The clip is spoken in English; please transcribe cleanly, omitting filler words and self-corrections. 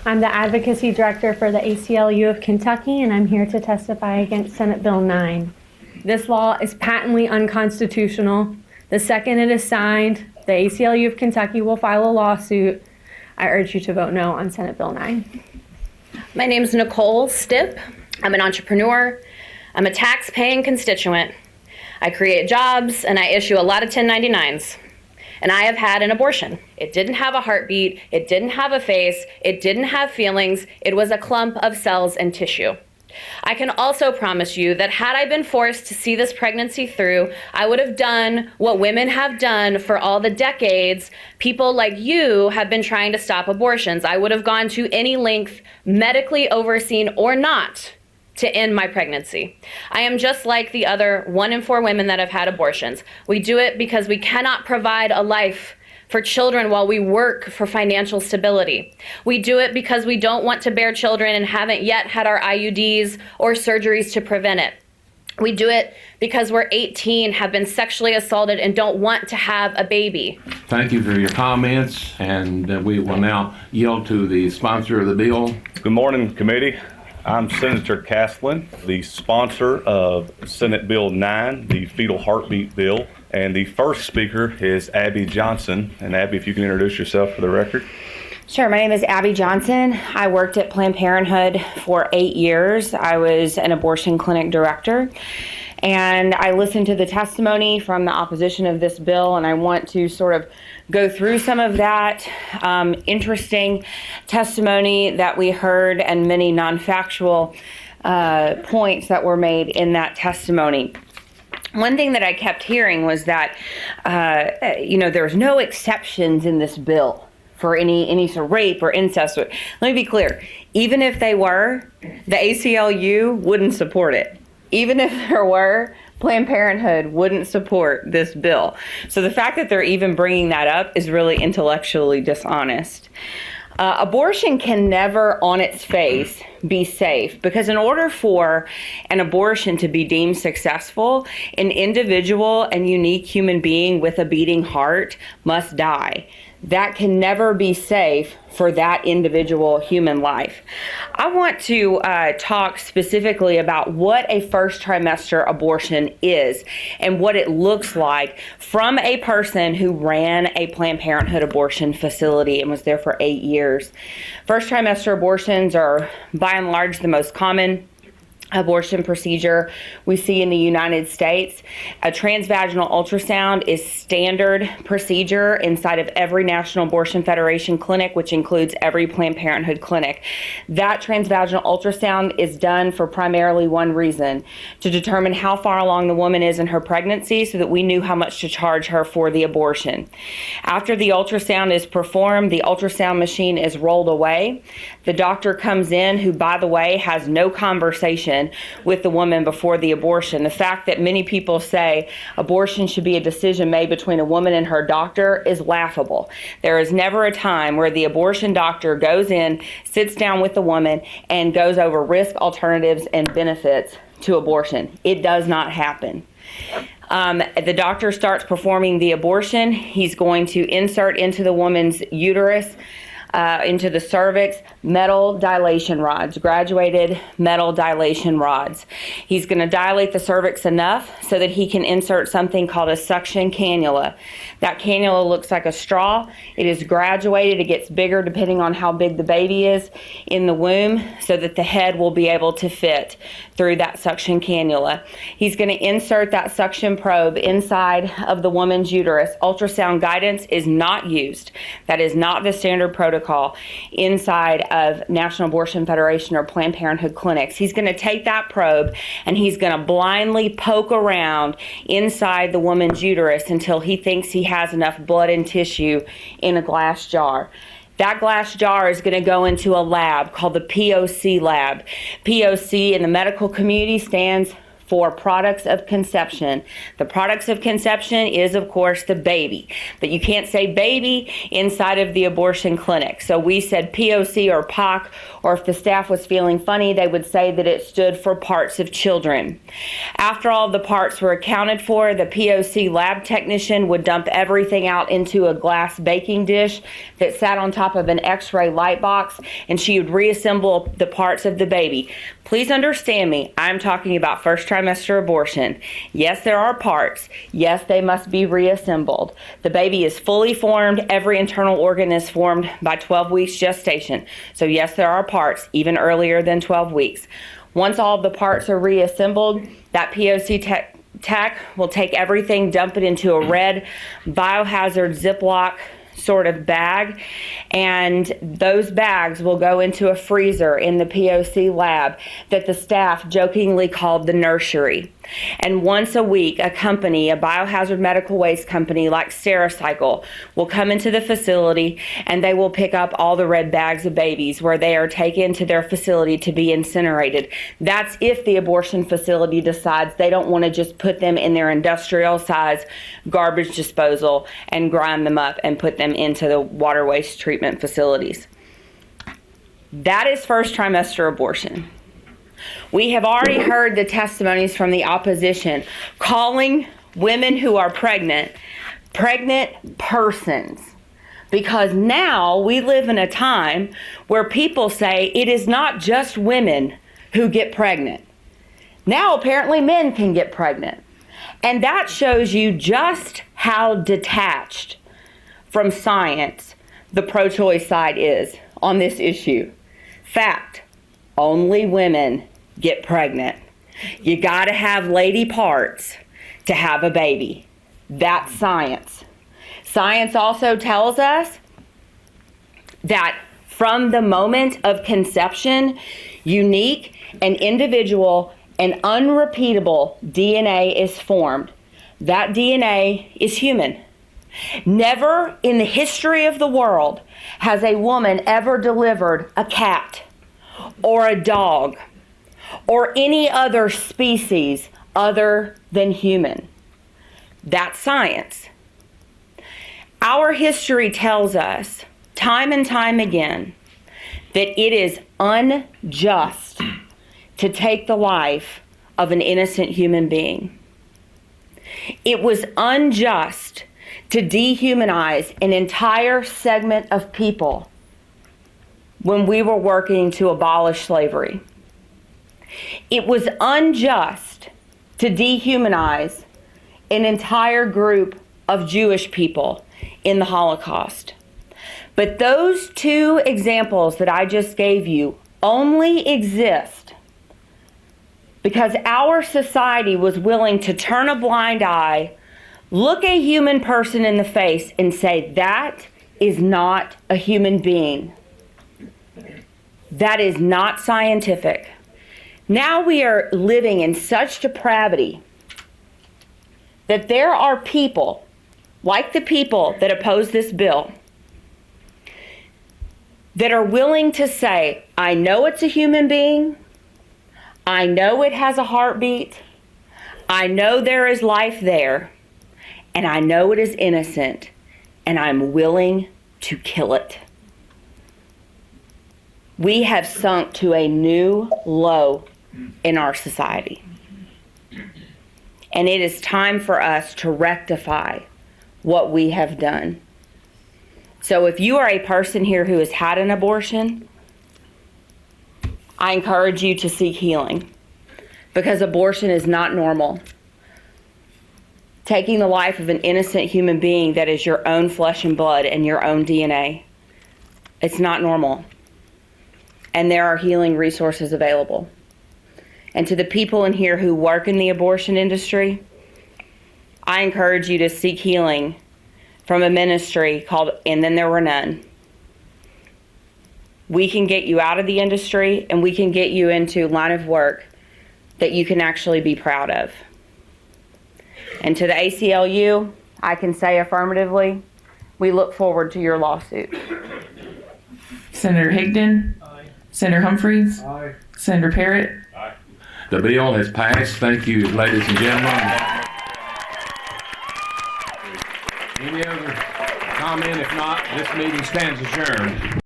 I'm the Advocacy Director for the ACLU of Kentucky, and I'm here to testify against Senate Bill 9. This law is patently unconstitutional. The second it is signed, the ACLU of Kentucky will file a lawsuit. I urge you to vote no on Senate Bill 9. My name is Nicole Stipp. I'm an entrepreneur. I'm a tax-paying constituent. I create jobs and I issue a lot of 1099s. And I have had an abortion. It didn't have a heartbeat, it didn't have a face, it didn't have feelings, it was a clump of cells and tissue. I can also promise you that had I been forced to see this pregnancy through, I would have done what women have done for all the decades people like you have been trying to stop abortions. I would have gone to any length, medically overseen or not, to end my pregnancy. I am just like the other 1 in 4 women that have had abortions. We do it because we cannot provide a life for children while we work for financial stability. We do it because we don't want to bear children and haven't yet had our IUDs or surgeries to prevent it. We do it because we're 18, have been sexually assaulted, and don't want to have a baby. Thank you for your comments, and we will now yield to the sponsor of the bill. Good morning, committee. I'm Senator Castlin, the sponsor of Senate Bill 9, the fetal heartbeat bill. And the first speaker is Abby Johnson. And Abby, if you can introduce yourself for the record. Sure, my name is Abby Johnson. I worked at Planned Parenthood for 8 years. I was an abortion clinic director. And I listened to the testimony from the opposition of this bill, and I want to sort of go through some of that interesting testimony that we heard and many non-factual points that were made in that testimony. One thing that I kept hearing was that, there's no exceptions in this bill for any sort of rape or incest. Let me be clear. Even if they were, the ACLU wouldn't support it. Even if there were, Planned Parenthood wouldn't support this bill. So the fact that they're even bringing that up is really intellectually dishonest. Abortion can never, on its face, be safe, because in order for an abortion to be deemed successful, an individual and unique human being with a beating heart must die. That can never be safe for that individual human life. I want to talk specifically about what a first trimester abortion is and what it looks like from a person who ran a Planned Parenthood abortion facility and was there for 8 years. First trimester abortions are by and large the most common abortion procedure we see in the United States. A transvaginal ultrasound is standard procedure inside of every National Abortion Federation clinic, which includes every Planned Parenthood clinic. That transvaginal ultrasound is done for primarily one reason: to determine how far along the woman is in her pregnancy so that we knew how much to charge her for the abortion. After the ultrasound is performed, the ultrasound machine is rolled away. The doctor comes in, who, by the way, has no conversation with the woman before the abortion. The fact that many people say abortion should be a decision made between a woman and her doctor is laughable. There is never a time where the abortion doctor goes in, sits down with the woman, and goes over risk, alternatives, and benefits to abortion. It does not happen. The doctor starts performing the abortion. He's going to insert into the woman's uterus, into the cervix, metal dilation rods, graduated metal dilation rods. He's going to dilate the cervix enough so that he can insert something called a suction cannula. That cannula looks like a straw. It is graduated. It gets bigger depending on how big the baby is in the womb, so that the head will be able to fit through that suction cannula. He's going to insert that suction probe inside of the woman's uterus. Ultrasound guidance is not used. That is not the standard protocol inside of National Abortion Federation or Planned Parenthood clinics. He's going to take that probe and he's going to blindly poke around inside the woman's uterus until he thinks he has enough blood and tissue in a glass jar. That glass jar is going to go into a lab called the POC lab. POC in the medical community stands for products of conception. The products of conception is, of course, the baby. But you can't say baby inside of the abortion clinic. So we said POC or POC, or if the staff was feeling funny, they would say that it stood for parts of children. After all the parts were accounted for, the POC lab technician would dump everything out into a glass baking dish that sat on top of an X-ray light box, and she would reassemble the parts of the baby. Please understand me, I'm talking about first trimester abortion. Yes, there are parts. Yes, they must be reassembled. The baby is fully formed. Every internal organ is formed by 12 weeks gestation. So yes, there are parts, even earlier than 12 weeks. Once all of the parts are reassembled, that POC tech will take everything, dump it into a red biohazard Ziploc sort of bag, and those bags will go into a freezer in the POC lab that the staff jokingly called the nursery. And once a week, a company, a biohazard medical waste company like Stericycle, will come into the facility and they will pick up all the red bags of babies where they are taken to their facility to be incinerated. That's if the abortion facility decides they don't want to just put them in their industrial size garbage disposal and grind them up and put them into the water waste treatment facilities. That is first trimester abortion. We have already heard the testimonies from the opposition calling women who are pregnant persons, because now we live in a time where people say it is not just women who get pregnant. Now apparently men can get pregnant. And that shows you just how detached from science the pro-choice side is on this issue. Fact, only women get pregnant. You gotta have lady parts to have a baby. That's science. Science also tells us that from the moment of conception, unique and individual and unrepeatable DNA is formed. That DNA is human. Never in the history of the world has a woman ever delivered a cat or a dog or any other species other than human. That's science. Our history tells us time and time again that it is unjust to take the life of an innocent human being. It was unjust to dehumanize an entire segment of people when we were working to abolish slavery. It was unjust to dehumanize an entire group of Jewish people in the Holocaust. But those two examples that I just gave you only exist because our society was willing to turn a blind eye, look a human person in the face, and say, that is not a human being. That is not scientific. Now we are living in such depravity that there are people, like the people that oppose this bill, that are willing to say, I know it's a human being, I know it has a heartbeat, I know there is life there, and I know it is innocent, and I'm willing to kill it. We have sunk to a new low in our society. And it is time for us to rectify what we have done. So if you are a person here who has had an abortion, I encourage you to seek healing, because abortion is not normal. Taking the life of an innocent human being that is your own flesh and blood and your own DNA, it's not normal. And there are healing resources available. And to the people in here who work in the abortion industry, I encourage you to seek healing from a ministry called And Then There Were None. We can get you out of the industry, and we can get you into line of work that you can actually be proud of. And to the ACLU, I can say affirmatively, we look forward to your lawsuit. Senator Higdon. Aye. Senator Humphreys. Aye. Senator Parrott. Aye. The bill has passed. Thank you, ladies and gentlemen. Any other comment? If not, this meeting stands adjourned.